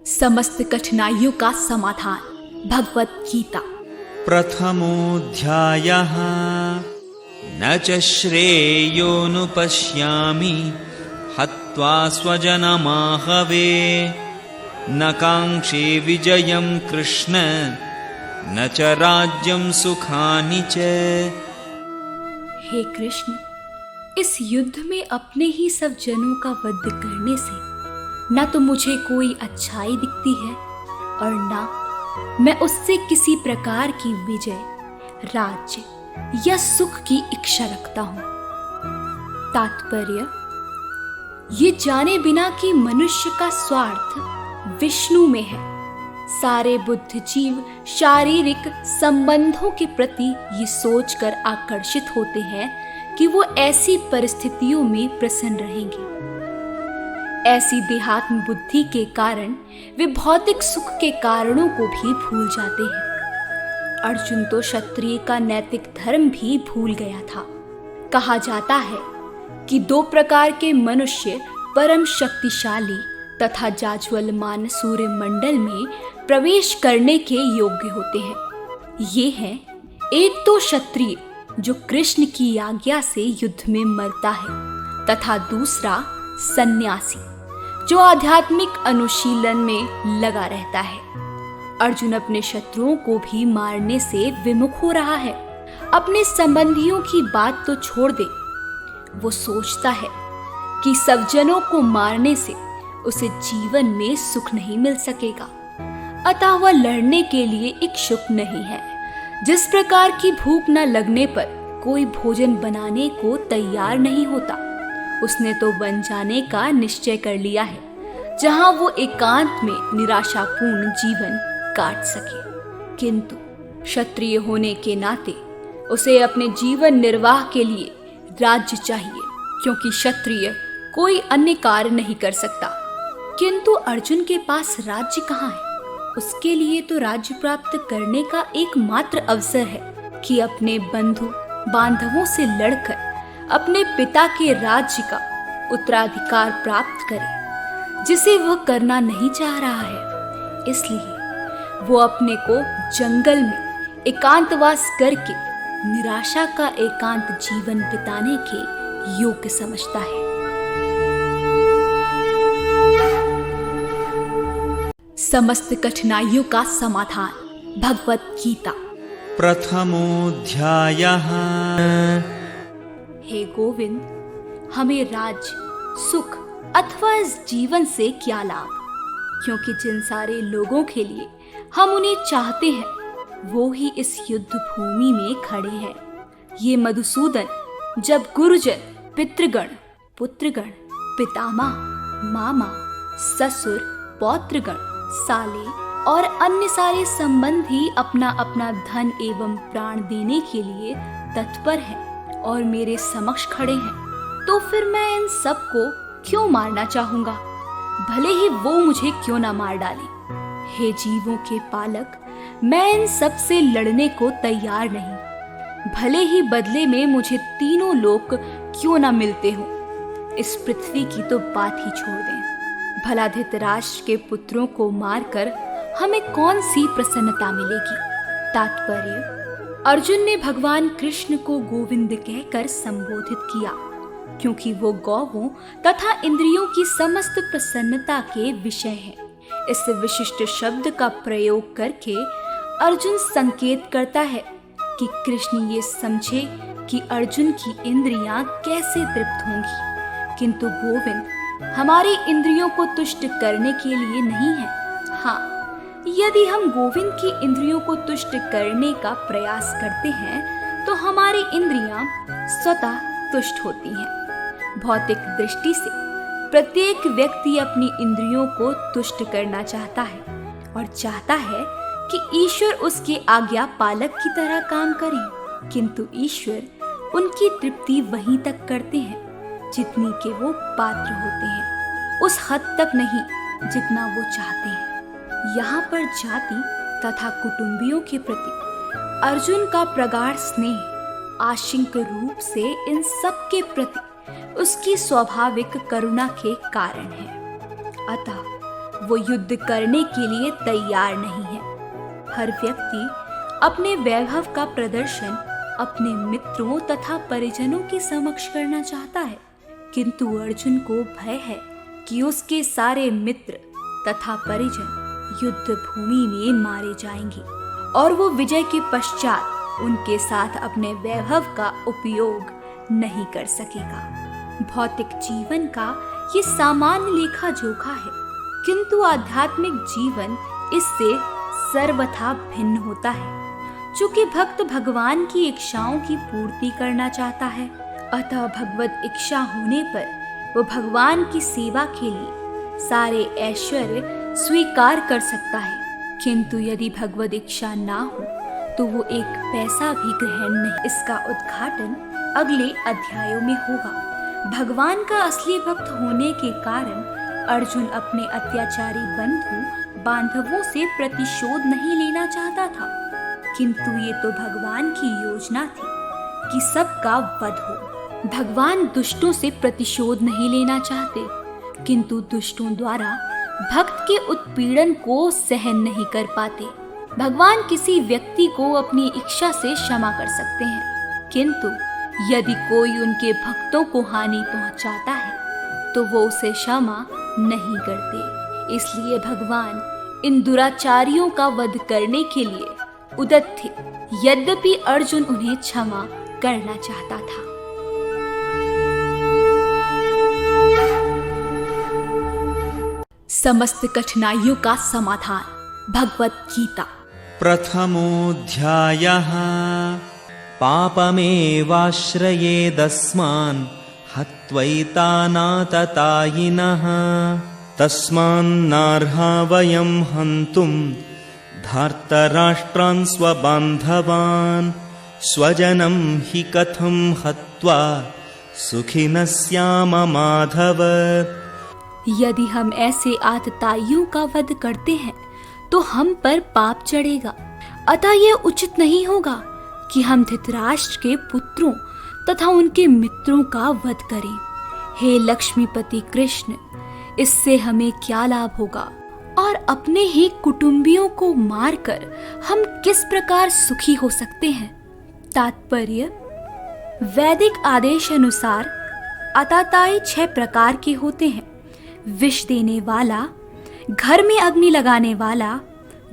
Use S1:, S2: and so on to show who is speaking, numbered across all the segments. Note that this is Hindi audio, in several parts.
S1: समस्त कठिनाइयों का समाधान भगवत गीता।
S2: प्रथमोऽध्यायः। न च श्रेयोऽनुपश्यामि हत्वा स्वजनमाहवे न काङ्क्षे विजयं कृष्ण न च राज्यं सुखानि च।
S1: हे कृष्ण, इस युद्ध में अपने ही सब जनों का वध करने से न तो मुझे कोई अच्छाई दिखती है और न मैं उससे किसी प्रकार की विजय, राज्य या सुख की इच्छा रखता हूं। तात्पर्य ये जाने बिना कि मनुष्य का स्वार्थ विष्णु में है। सारे बुद्ध जीव शारीरिक संबंधों के प्रति ये सोचकर आकर्षित होते हैं कि वो ऐसी परिस्थितियों में प्रसन्न रहेंगे। ऐसी देहात्म बुद्धि के कारण वे भौतिक सुख के कारणों को भी भूल जाते हैं। अर्जुन तो क्षत्रिय का नैतिक धर्म भी भूल गया था। कहा जाता है कि दो प्रकार के मनुष्य परम शक्तिशाली तथा जाज्वल्यमान सूर्य मंडल में प्रवेश करने के योग्य होते हैं। ये हैं, एक तो क्षत्रिय जो कृष्ण की आज्ञा से युद्ध में मरता है, तथा दूसरा सन्यासी जो आध्यात्मिक अनुशीलन में लगा रहता है। अर्जुन अपने शत्रुओं को भी मारने से विमुख हो रहा है। अपने संबंधियों की बात तो छोड़ दे, वो सोचता है कि सब जनों को मारने से उसे जीवन में सुख नहीं मिल सकेगा, अतः वह लड़ने के लिए इच्छुक नहीं है। जिस प्रकार की भूख न लगने पर कोई भोजन बनाने को तैयार नहीं होता, उसने तो बन जाने का निश्चय कर लिया है, जहां वो एकांत में निराशापूर्ण जीवन काट सके। किंतु क्षत्रिय होने के नाते उसे अपने जीवन निर्वाह के लिए राज्य चाहिए, क्योंकि क्षत्रिय कोई अन्य कार्य नहीं कर सकता। किंतु अर्जुन के पास राज्य कहाँ है? उसके लिए तो राज्य प्राप्त करने का एकमात्र अवसर है कि अपने बंधु बांधवों से लड़कर अपने पिता के राज्य का उत्तराधिकार प्राप्त करे, जिसे वह करना नहीं चाह रहा है। इसलिए वो अपने को जंगल में एकांतवास करके निराशा का एकांत जीवन बिताने के योग्य समझता है। समस्त कठिनाइयों का समाधान भगवत गीता।
S2: प्रथमोऽध्यायः।
S1: हे गोविंद, हमें राज्य, सुख अथवा इस जीवन से क्या लाभ? क्योंकि जिन सारे लोगों के लिए हम उन्हें चाहते हैं, वो ही इस युद्ध भूमि में खड़े हैं। ये मधुसूदन जब गुरुजन, पितृगण, पुत्रगण, पितामह, मामा, ससुर, पौत्रगण, साले और अन्य सारे संबंधी अपना अपना धन एवं प्राण देने के लिए तत्पर हैं और मेरे समक्ष खड़े हैं, तो फिर मैं इन सबको क्यों मारना चाहूंगा? भले ही वो मुझे क्यों ना मार डाले। हे जीवों के पालक, मैं इन सब से लड़ने को तैयार नहीं, भले ही बदले में मुझे तीनों लोक क्यों ना मिलते हो। इस पृथ्वी की तो बात ही छोड़ दें। भला धृतराष्ट्र के पुत्रों को मारकर हमें कौन सी प्रसन्नता मिलेगी? तात्पर्य अर्जुन ने भगवान कृष्ण को गोविंद कहकर संबोधित किया, क्योंकि वो गौवों तथा इंद्रियों की समस्त प्रसन्नता के विषय हैं। इस विशिष्ट शब्द का प्रयोग करके अर्जुन संकेत करता है कि कृष्ण ये समझे कि अर्जुन की इंद्रियां कैसे तृप्त होंगी। किंतु गोविंद हमारी इंद्रियों को तुष्ट करने के लिए नहीं है। हाँ, यदि हम गोविंद की इंद्रियों को तुष्ट करने का प्रयास करते हैं तो हमारी इंद्रियां स्वतः तुष्ट होती हैं। भौतिक दृष्टि से प्रत्येक व्यक्ति अपनी इंद्रियों को तुष्ट करना चाहता है और चाहता है कि ईश्वर उसके आज्ञा पालक की तरह काम करे। किंतु ईश्वर उनकी तृप्ति वहीं तक करते हैं जितनी के वो पात्र होते हैं, उस हद तक नहीं जितना वो चाहते हैं। यहाँ पर जाति तथा कुटुंबियों के प्रति अर्जुन का प्रगाढ़ स्नेह आशंक रूप से इन सब के प्रति उसकी स्वाभाविक करुणा के कारण है। अतः वो युद्ध करने के लिए तैयार नहीं है। हर व्यक्ति अपने वैभव का प्रदर्शन अपने मित्रों तथा परिजनों के समक्ष करना चाहता है, किंतु अर्जुन को भय है कि उसके सारे मित्र तथा परिजन युद्ध भूमि में मारे जाएंगे और वो विजय के पश्चात उनके साथ अपने वैभव का उपयोग नहीं कर सकेगा। भौतिक जीवन का ये सामान्य लेखा जोखा है, किंतु आध्यात्मिक जीवन इससे सर्वथा भिन्न होता है। चूंकि भक्त भगवान की इच्छाओं की पूर्ति करना चाहता है, अतः भगवत इच्छा होने पर वो भगवान की सेवा के लिए सारे ऐश्वर्य स्वीकार कर सकता है। किंतु यदि भगवत इच्छा ना हो तो वो एक पैसा भी ग्रहण नहीं। इसका उद्घाटन अगले अध्यायों में होगा। भगवान का असली भक्त होने के कारण अर्जुन अपने अत्याचारी बंधु बांधवों से प्रतिशोध नहीं लेना चाहता था, किंतु ये तो भगवान की योजना थी कि सबका वध हो। भगवान दुष्टों से प्रतिशोध नहीं लेना चाहते, किंतु दुष्टों द्वारा भक्त के उत्पीड़न को सहन नहीं कर पाते। भगवान किसी व्यक्ति को अपनी इच्छा से क्षमा कर सकते हैं, किंतु यदि कोई उनके भक्तों को हानि पहुंचाता है तो वो उसे क्षमा नहीं करते। इसलिए भगवान इन दुराचारियों का वध करने के लिए उद्यत थे, यद्यपि अर्जुन उन्हें क्षमा करना चाहता था। समस्त कठिनाइयों का समाधान भगवत गीता।
S2: प्रथमोऽध्यायः पापमेवाश्रयेदस्मान् हत्वैतानाततायिनः तस्मान्नार्हा वयं हन्तुं धार्तराष्ट्रान् स्वबान्धवान् स्वजनं हि कथं हत्वा सुखिनः स्याम माधव।
S1: यदि हम ऐसे आतताइयों का वध करते हैं तो हम पर पाप चढ़ेगा, अतः यह उचित नहीं होगा कि हम धृतराष्ट्र के पुत्रों तथा उनके मित्रों का वध करें। हे लक्ष्मीपति कृष्ण, इससे हमें क्या लाभ होगा और अपने ही कुटुंबियों को मारकर हम किस प्रकार सुखी हो सकते हैं। तात्पर्य, वैदिक आदेश अनुसार आतताई 6 प्रकार के होते हैं। विष देने वाला, घर में अग्नि लगाने वाला,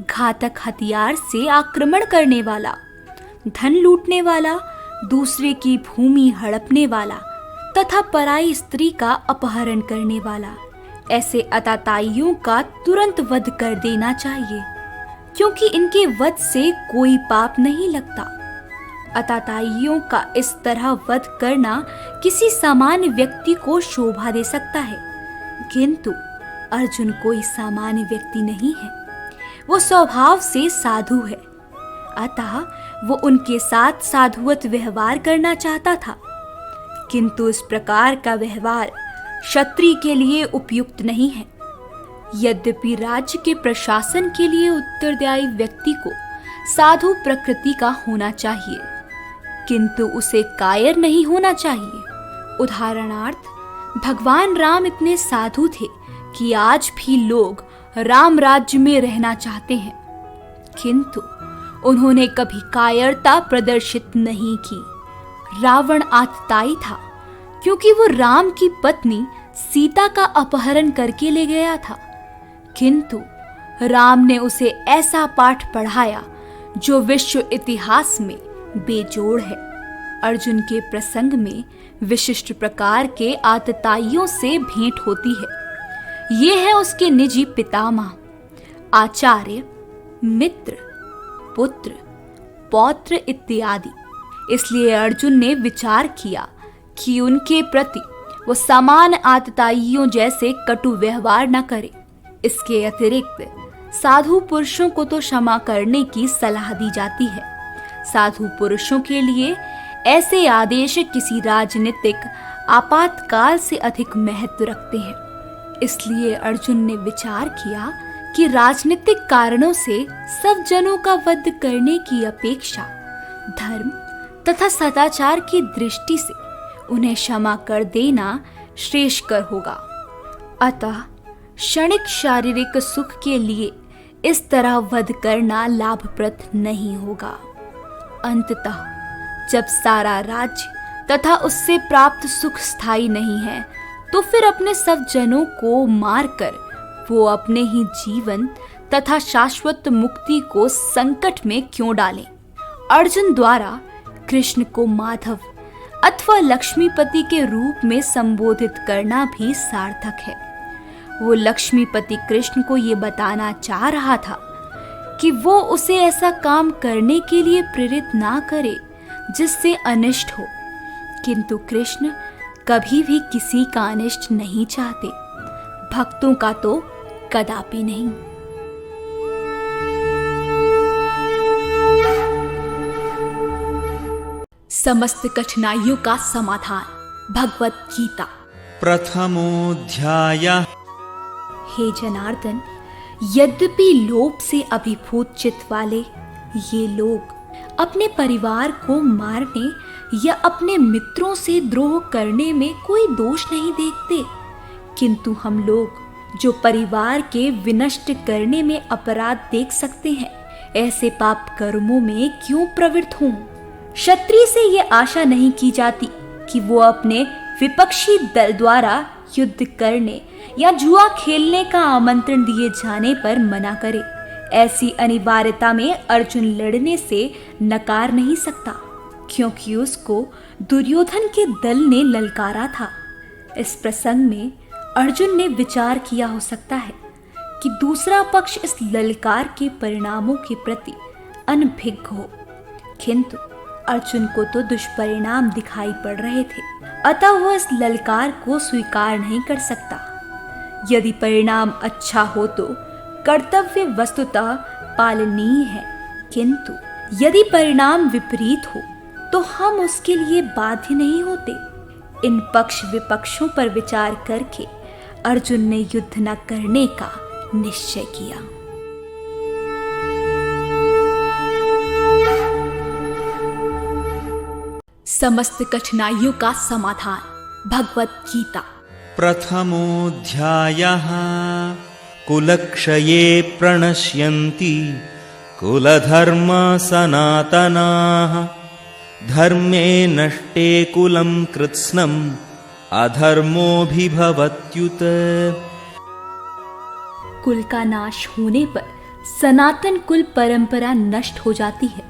S1: घातक हथियार से आक्रमण करने वाला, धन लूटने वाला, दूसरे की भूमि हड़पने वाला तथा पराई स्त्री का अपहरण करने वाला। ऐसे आतताइयों का तुरंत वध कर देना चाहिए, क्योंकि इनके वध से कोई पाप नहीं लगता। आतताइयों का इस तरह वध करना किसी सामान्य व्यक्ति को शोभा दे सकता है, किंतु अर्जुन कोई सामान्य व्यक्ति नहीं है। वो स्वभाव से साधु है, अतः वो उनके साथ साधुवत व्यवहार करना चाहता था, किंतु इस प्रकार का व्यवहार क्षत्रिय के लिए उपयुक्त नहीं है। यद्यपि राज्य के प्रशासन के लिए उत्तरदायी व्यक्ति को साधु प्रकृति का होना चाहिए, किंतु उसे कायर नहीं होना चाहिए। उदाहरणार्थ, भगवान राम इतने साधु थे कि आज भी लोग राम राज्य में रहना चाहते हैं, किंतु उन्होंने कभी कायरता प्रदर्शित नहीं की। रावण आतताई था, क्योंकि वो राम की पत्नी सीता का अपहरण करके ले गया था, किंतु राम ने उसे ऐसा पाठ पढ़ाया जो विश्व इतिहास में बेजोड़ है। अर्जुन के प्रसंग में विशिष्ट प्रकार के आतताइयों से भेंट होती है। ये है उसके निजी पितामह, आचार्य, मित्र, पुत्र, पौत्र इत्यादि। इसलिए अर्जुन ने विचार किया कि उनके प्रति वो समान आतताइयों जैसे कटु व्यवहार न करे। इसके अतिरिक्त साधु पुरुषों को तो क्षमा करने की सलाह दी जाती है। साधु पुरुषों के लिए ऐसे आदेश किसी राजनीतिक आपातकाल से अधिक महत्व रखते हैं। इसलिए अर्जुन ने विचार किया कि राजनीतिक कारणों से सब जनों का वध करने की अपेक्षा धर्म तथा सदाचार की दृष्टि से उन्हें क्षमा कर देना श्रेष्ठकर होगा। अतः क्षणिक शारीरिक सुख के लिए इस तरह वध करना लाभप्रद नहीं होगा। अंततः जब सारा राज्य तथा उससे प्राप्त सुख स्थायी नहीं है, तो फिर अपने सब जनों को मारकर वो अपने ही जीवन तथा शाश्वत मुक्ति को संकट में क्यों डालें? अर्जुन द्वारा कृष्ण को माधव अथवा लक्ष्मीपति के रूप में संबोधित करना भी सार्थक है। वो लक्ष्मीपति कृष्ण को ये बताना चाह रहा था कि वो उसे ऐसा काम करने के लिए प्रेरित ना करे जिससे अनिष्ट हो, किंतु कृष्ण कभी भी किसी का अनिष्ट नहीं चाहते, भक्तों का तो कदापि नहीं। समस्त कठिनाइयों का समाधान भगवत गीता।
S2: प्रथमोऽध्यायः।
S1: हे जनार्दन, यद्यपि लोभ से अभिभूत चित्त वाले ये लोग अपने परिवार को मारने या अपने मित्रों से द्रोह करने में कोई दोष नहीं देखते, किंतु हम लोग जो परिवार के विनष्ट करने में अपराध देख सकते हैं, ऐसे पाप कर्मों में क्यों प्रवृत्त हों? क्षत्रिय से ये आशा नहीं की जाती कि वो अपने विपक्षी दल द्वारा युद्ध करने या जुआ खेलने का आमंत्रण दिए जाने पर मना करे। ऐसी अनिवार्यता में अर्जुन लड़ने से नकार नहीं सकता, क्योंकि उसको दुर्योधन के दल ने ललकारा था। इस प्रसंग में अर्जुन ने विचार किया हो सकता है कि दूसरा पक्ष इस ललकार के परिणामों के प्रति अनभिज्ञ हो, किंतु अर्जुन को तो दुष्परिणाम दिखाई पड़ रहे थे, अतः वह इस ललकार को स्वीकार नहीं कर सकता। यदि परिणाम अच्छा हो तो कर्तव्य वस्तुतः पालनीय है, किंतु यदि परिणाम विपरीत हो तो हम उसके लिए बाध्य नहीं होते। इन पक्ष विपक्षों पर विचार करके अर्जुन ने युद्ध न करने का निश्चय किया। समस्त कठिनाइयों का समाधान भगवत गीता।
S2: प्रथमोऽध्यायः। कुलक्षये प्रणश्यन्ति कुलधर्मा सनातनाः, धर्मे नष्टे कुलं कृत्स्नम् अधर्मोऽभिभवत्युत।
S1: कुल का नाश होने पर सनातन कुल परंपरा नष्ट हो जाती है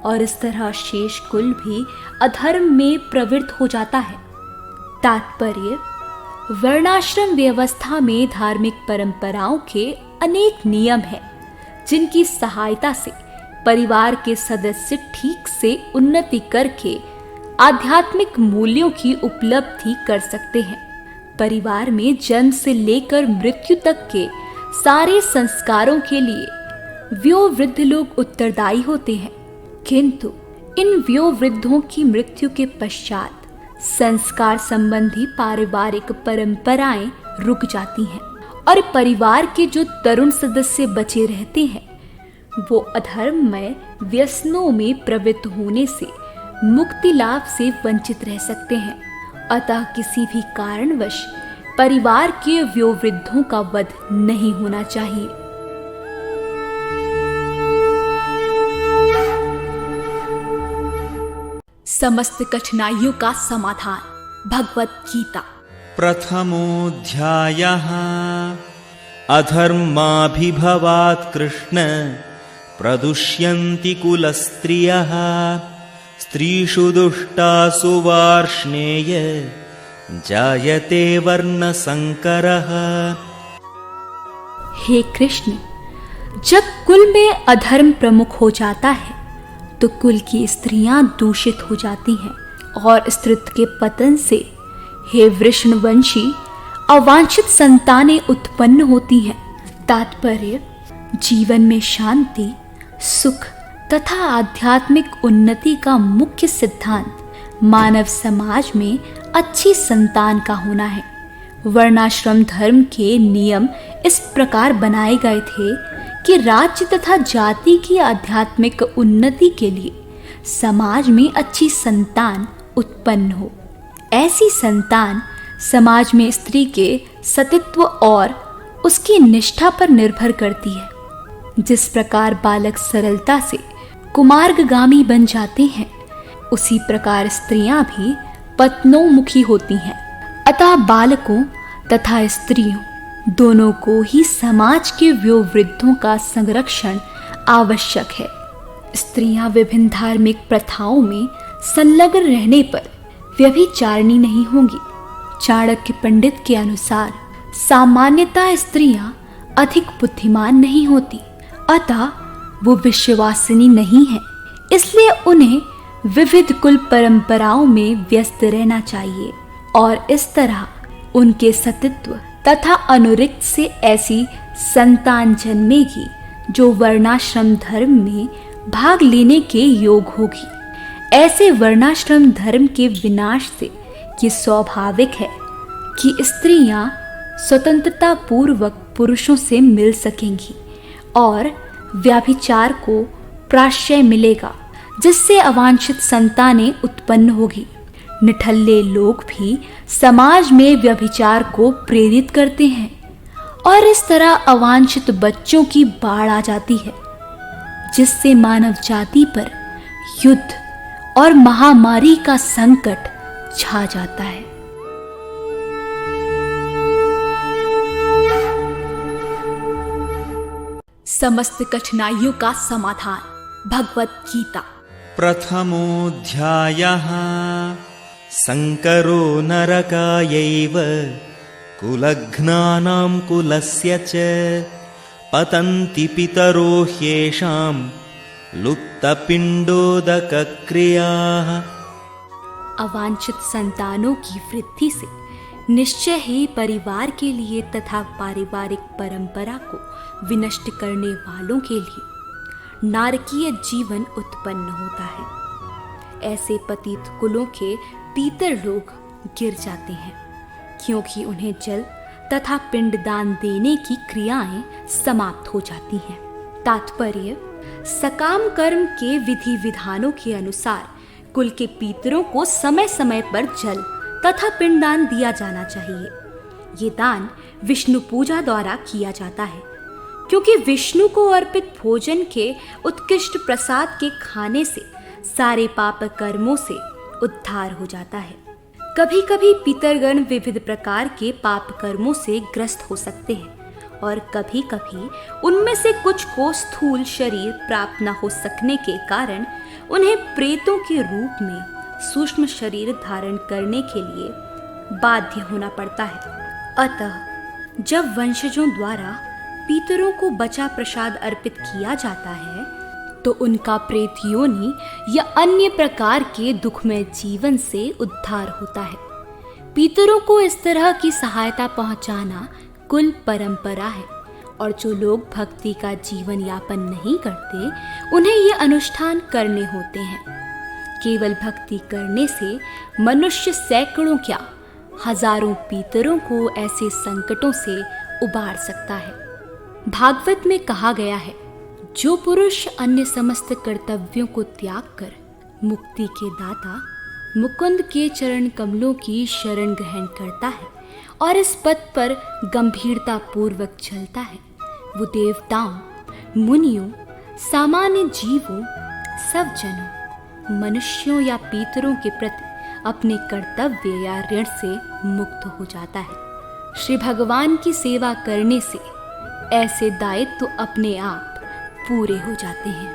S1: और इस तरह शेष कुल भी अधर्म में प्रवृत्त हो जाता है। तात्पर्य, वर्णाश्रम व्यवस्था में धार्मिक परंपराओं के अनेक नियम हैं, जिनकी सहायता से परिवार के सदस्य ठीक से उन्नति करके आध्यात्मिक मूल्यों की उपलब्धि कर सकते हैं। परिवार में जन्म से लेकर मृत्यु तक के सारे संस्कारों के लिए वयोवृद्ध लोग उत्तरदायी होते हैं, किंतु इन वयोवृद्धों की मृत्यु के पश्चात संस्कार संबंधी पारिवारिक परंपराएं रुक जाती हैं और परिवार के जो तरुण सदस्य बचे रहते हैं वो अधर्ममय व्यसनों में प्रवृत्त होने से मुक्ति लाभ से वंचित रह सकते हैं। अतः किसी भी कारणवश परिवार के वयोवृद्धों का वध नहीं होना चाहिए। समस्त कठिनाइयों का समाधान भगवत गीता।
S2: प्रथमोऽध्यायः। अधर्माभिभवात् कृष्ण प्रदुष्यन्ति कुलस्त्रियः, स्त्रीषु दुष्टासु वार्ष्णेय जायते वर्णसंकरः।
S1: हे कृष्ण, जब कुल में अधर्म प्रमुख हो जाता है तो कुल की स्त्रियां दूषित हो जाती हैं और स्त्रीत्व के पतन से हे वृषणवंशी अवांछित संतानें उत्पन्न होती हैं। तात्पर्य, जीवन में शांति, सुख तथा आध्यात्मिक उन्नति का मुख्य सिद्धांत मानव समाज में अच्छी संतान का होना है। वर्णाश्रम धर्म के नियम इस प्रकार बनाए गए थे कि राज्य तथा जाति की आध्यात्मिक उन्नति के लिए समाज में अच्छी संतान उत्पन्न हो। ऐसी संतान समाज में स्त्री के सतीत्व और उसकी निष्ठा पर निर्भर करती है। जिस प्रकार बालक सरलता से कुमार्गगामी बन जाते हैं, उसी प्रकार स्त्रियां भी पत्नोमुखी होती हैं। अतः बालकों तथा स्त्रियों दोनों को ही समाज के वयोवृद्धों का संरक्षण आवश्यक है। स्त्रियां विभिन्न धार्मिक प्रथाओं में संलग्न रहने पर व्यभिचारिणी नहीं होंगी। चाणक्य पंडित के अनुसार सामान्यतः स्त्रियां अधिक बुद्धिमान नहीं होती, अतः वो विश्वासिनी नहीं है। इसलिए उन्हें विविध कुल परंपराओं में व्यस्त रहना चाहिए और इस तरह उनके सतीत्व तथा अनुरिक्त से ऐसी संतान जन्मेगी जो वर्णाश्रम धर्म में भाग लेने के योग होगी। ऐसे वर्णाश्रम धर्म के विनाश से ये स्वाभाविक है कि स्त्रियां स्वतंत्रता पूर्वक पुरुषों से मिल सकेंगी और व्याभिचार को प्राश्रय मिलेगा, जिससे अवांछित संतानें उत्पन्न होगी। निठल्ले लोग भी समाज में व्यभिचार को प्रेरित करते हैं और इस तरह अवांछित बच्चों की बाढ़ आ जाती है, जिससे मानव जाति पर युद्ध और महामारी का संकट छा जाता है। समस्त कठिनाइयों का समाधान भगवत गीता।
S2: प्रथमोऽध्यायः शङ्करो नरकायैव कुलघ्नानां कुलस्य च पतन्ति पितरो ह्येषां लुप्तपिण्डोदकक्रियाः।
S1: अवांछित संतानों की वृद्धि से निश्चय ही परिवार के लिए तथा पारिवारिक परंपरा को विनष्ट करने वालों के लिए नारकीय जीवन उत्पन्न होता है। ऐसे पतित कुलों के पीतर लोग गिर जाते हैं, क्योंकि उन्हें जल तथा पिंडदान देने की क्रियाएं समाप्त हो जाती हैं। तात्पर्य, सकाम कर्म के विधि विधानों के अनुसार कुल के पीतरों को समय समय पर जल तथा पिंडदान दिया जाना चाहिए। ये दान विष्णु पूजा द्वारा किया जाता है, क्योंकि विष्णु को अर्पित भोजन के उत्कृष्ट प्रसाद के खाने से सारे पाप कर्मों से उद्धार हो जाता है। कभी कभी पितरगण विविध प्रकार के पाप कर्मों से ग्रस्त हो सकते हैं और कभी कभी उनमें से कुछ को स्थूल शरीर प्राप्त न हो सकने के कारण उन्हें प्रेतों के रूप में सूक्ष्म शरीर धारण करने के लिए बाध्य होना पड़ता है। अतः जब वंशजों द्वारा पितरों को बचा प्रसाद अर्पित किया जाता है, तो उनका प्रेत योनि या अन्य प्रकार के दुखमय जीवन से उद्धार होता है। पितरों को इस तरह की सहायता पहुंचाना कुल परंपरा है, और जो लोग भक्ति का जीवन यापन नहीं करते, उन्हें ये अनुष्ठान करने होते हैं। केवल भक्ति करने से मनुष्य सैकड़ों क्या हजारों पितरों को ऐसे संकटों से उबार सकता है। भागवत में कहा गया है, जो पुरुष अन्य समस्त कर्तव्यों को त्याग कर मुक्ति के दाता मुकुंद के चरण कमलों की शरण ग्रहण करता है और इस पथ पर गंभीरता पूर्वक चलता है, वो देवताओं, मुनियों, सामान्य जीवों, सब जनों, मनुष्यों या पितरों के प्रति अपने कर्तव्य या ऋण से मुक्त हो जाता है। श्री भगवान की सेवा करने से ऐसे दायित्व अपने आप पूरे हो जाते हैं।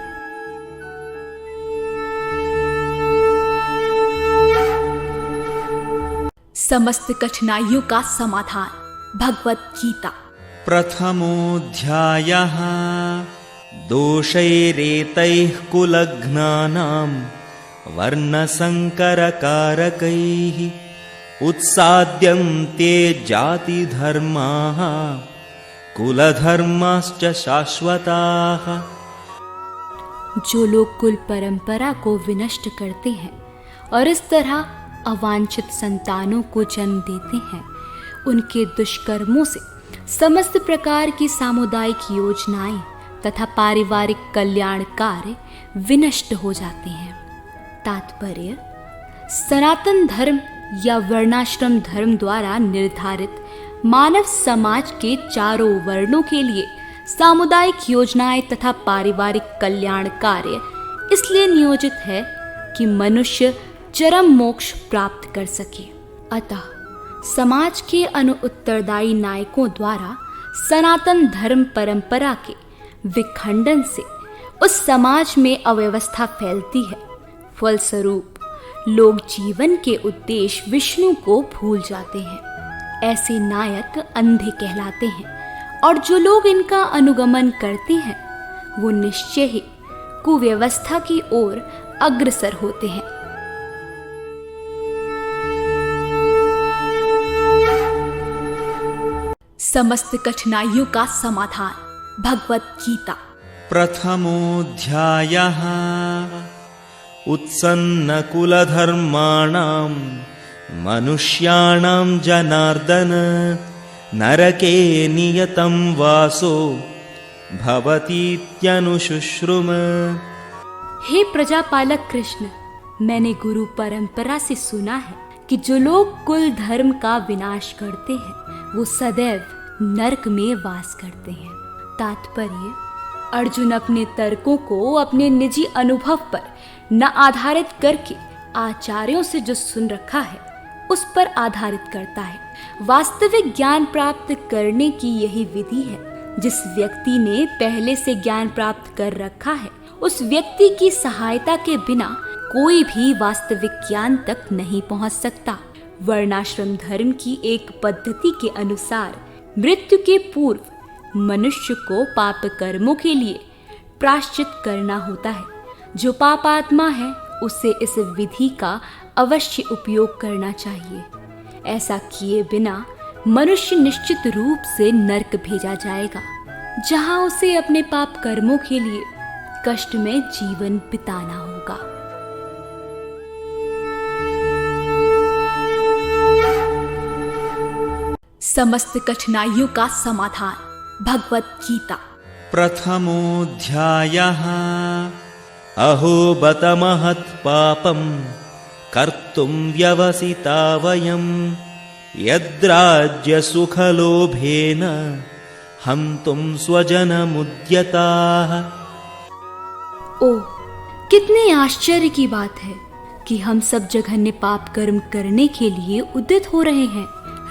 S1: समस्त कठिनाइयों का समाधान भगवत गीता।
S2: प्रथमोऽध्यायः दोषैरेतैः कुलघ्नानां वर्णसंकरकारकैः उत्साद्यन्ते जातिधर्माः कुलधर्माश्च शाश्वताः।
S1: जो लोग कुल परंपरा को विनष्ट करते हैं और इस तरह अवांछित संतानों को जन्म देते हैं, उनके दुष्कर्मों से समस्त प्रकार की सामुदायिक योजनाएं तथा पारिवारिक कल्याण कार्य विनष्ट हो जाते हैं। तात्पर्य, सनातन धर्म या वर्णाश्रम धर्म द्वारा निर्धारित मानव समाज के चारों वर्णों के लिए सामुदायिक योजनाएं तथा पारिवारिक कल्याण कार्य इसलिए नियोजित है कि मनुष्य चरम मोक्ष प्राप्त कर सके। अतः समाज के उत्तरदायी नायकों द्वारा सनातन धर्म परंपरा के विखंडन से उस समाज में अव्यवस्था फैलती है। फलस्वरूप लोग जीवन के उद्देश्य विष्णु को भूल जाते हैं। ऐसे नायक अंधे कहलाते हैं और जो लोग इनका अनुगमन करते हैं वो निश्चय ही कुव्यवस्था की ओर अग्रसर होते हैं। समस्त कठिनाइयों का समाधान भगवत गीता।
S2: प्रथमोऽध्यायः उत्सन्नकुलधर्माणां मनुष्याणां जनार्दन नरके नियतं वासो भवतीत्यनुशुश्रुम।
S1: हे प्रजापालक कृष्ण, मैंने गुरु परंपरा से सुना है कि जो लोग कुल धर्म का विनाश करते हैं वो सदैव नरक में वास करते हैं। तात्पर्य, अर्जुन अपने तर्कों को अपने निजी अनुभव पर न आधारित करके आचार्यों से जो सुन रखा है उस पर आधारित करता है। वास्तविक ज्ञान प्राप्त करने की यही विधि है। जिस व्यक्ति ने पहले से ज्ञान प्राप्त कर रखा है उस व्यक्ति की सहायता के बिना कोई भी वास्तविक ज्ञान तक नहीं पहुंच सकता। वर्णाश्रम धर्म की एक पद्धति के अनुसार मृत्यु के पूर्व मनुष्य को पाप कर्मों के लिए प्रायश्चित करना होता है। जो पापात्मा है उसे इस विधि का अवश्य उपयोग करना चाहिए। ऐसा किए बिना मनुष्य निश्चित रूप से नरक भेजा जाएगा, जहां उसे अपने पाप कर्मों के लिए कष्ट में जीवन बिताना होगा। समस्त कठिनाइयों का समाधान भगवत गीता।
S2: प्रथमोऽध्यायः अहो बत महत्पापम् कर्तुं व्यवसिता वयं यद्राज्यसुखलोभेन हन्तुं स्वजनमुद्यताः।
S1: ओ, कितने आश्चर्य की बात है कि हम सब जघन्य पाप कर्म करने के लिए उद्यत हो रहे हैं।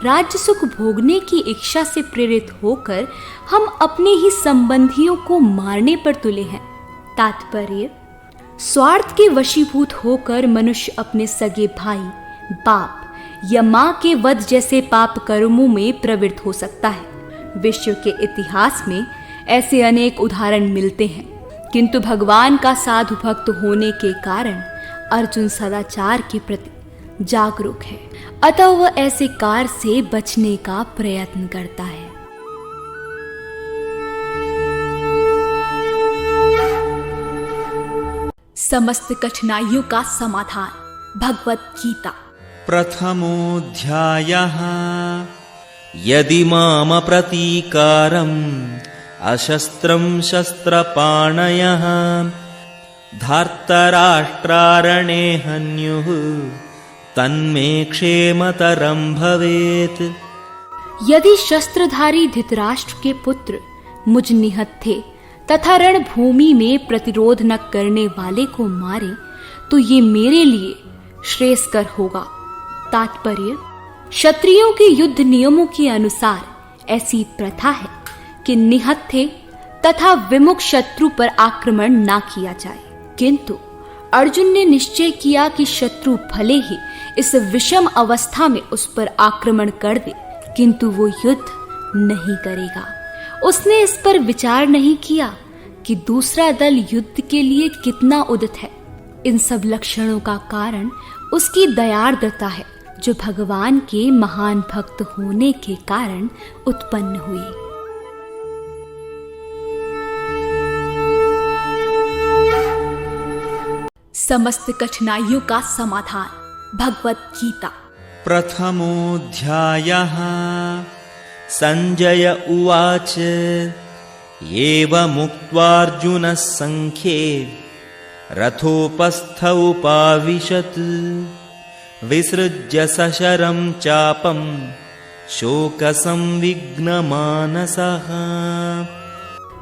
S1: राज्य सुख भोगने की इच्छा से प्रेरित होकर हम अपने ही संबंधियों को मारने पर तुले हैं। तात्पर्य, स्वार्थ के वशीभूत होकर मनुष्य अपने सगे भाई, बाप या माँ के वध जैसे पाप कर्मों में प्रवृत्त हो सकता है। विश्व के इतिहास में ऐसे अनेक उदाहरण मिलते हैं, किंतु भगवान का साधु भक्त होने के कारण अर्जुन सदाचार के प्रति जागरूक है, अतः वह ऐसे कार्य से बचने का प्रयत्न करता है। समस्त कठिनाइयों का समाधान भगवत गीता।
S2: प्रथमोऽध्यायः यदि मामप्रतीकारम् अशस्त्रं शस्त्रपाणयः धार्तराष्ट्रारणे हन्युः तन्मे क्षेमतरं भवेत्।
S1: यदि शस्त्रधारी धृतराष्ट्र के पुत्र मुझ निहत्थे तथा रणभूमि में प्रतिरोध न करने वाले को मारे तो ये मेरे लिए श्रेयस्कर होगा। तात्पर्य, क्षत्रियों के युद्ध नियमों के अनुसार ऐसी प्रथा है कि निहत्थे तथा विमुख शत्रु पर आक्रमण ना किया जाए, किंतु अर्जुन ने निश्चय किया कि शत्रु भले ही इस विषम अवस्था में उस पर आक्रमण कर दे, किंतु वो युद्ध नहीं करेगा। उसने इस पर विचार नहीं किया कि दूसरा दल युद्ध के लिए कितना उदित है। इन सब लक्षणों का कारण उसकी दयार्द्रता है, जो भगवान के महान भक्त होने के कारण उत्पन्न हुई। समस्त कठिनाइयों का समाधान भगवत गीता।
S2: प्रथमोऽध्यायः संजय उवाच एवमुक्त्वार्जुनः संख्ये रथोपस्थ उपाविशत् विसृज्य सशरं चापं शोकसंविघ्नमानसः।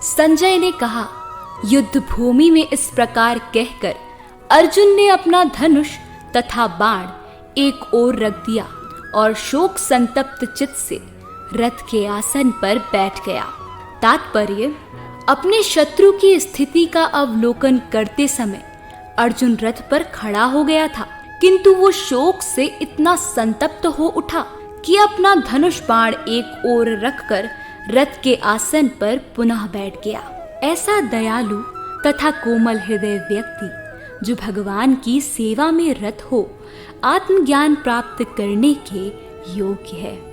S1: संजय ने कहा, युद्ध भूमि में इस प्रकार कहकर अर्जुन ने अपना धनुष तथा बाण एक ओर रख दिया और शोक संतप्त चित्त से रथ के आसन पर बैठ गया। तात्पर्य, अपने शत्रु की स्थिति का अवलोकन करते समय अर्जुन रथ पर खड़ा हो गया था, किंतु वो शोक से इतना संतप्त हो उठा कि अपना धनुष बाण एक ओर रखकर रथ के आसन पर पुनः बैठ गया। ऐसा दयालु तथा कोमल हृदय व्यक्ति जो भगवान की सेवा में रत हो, आत्मज्ञान प्राप्त करने के योग्य है।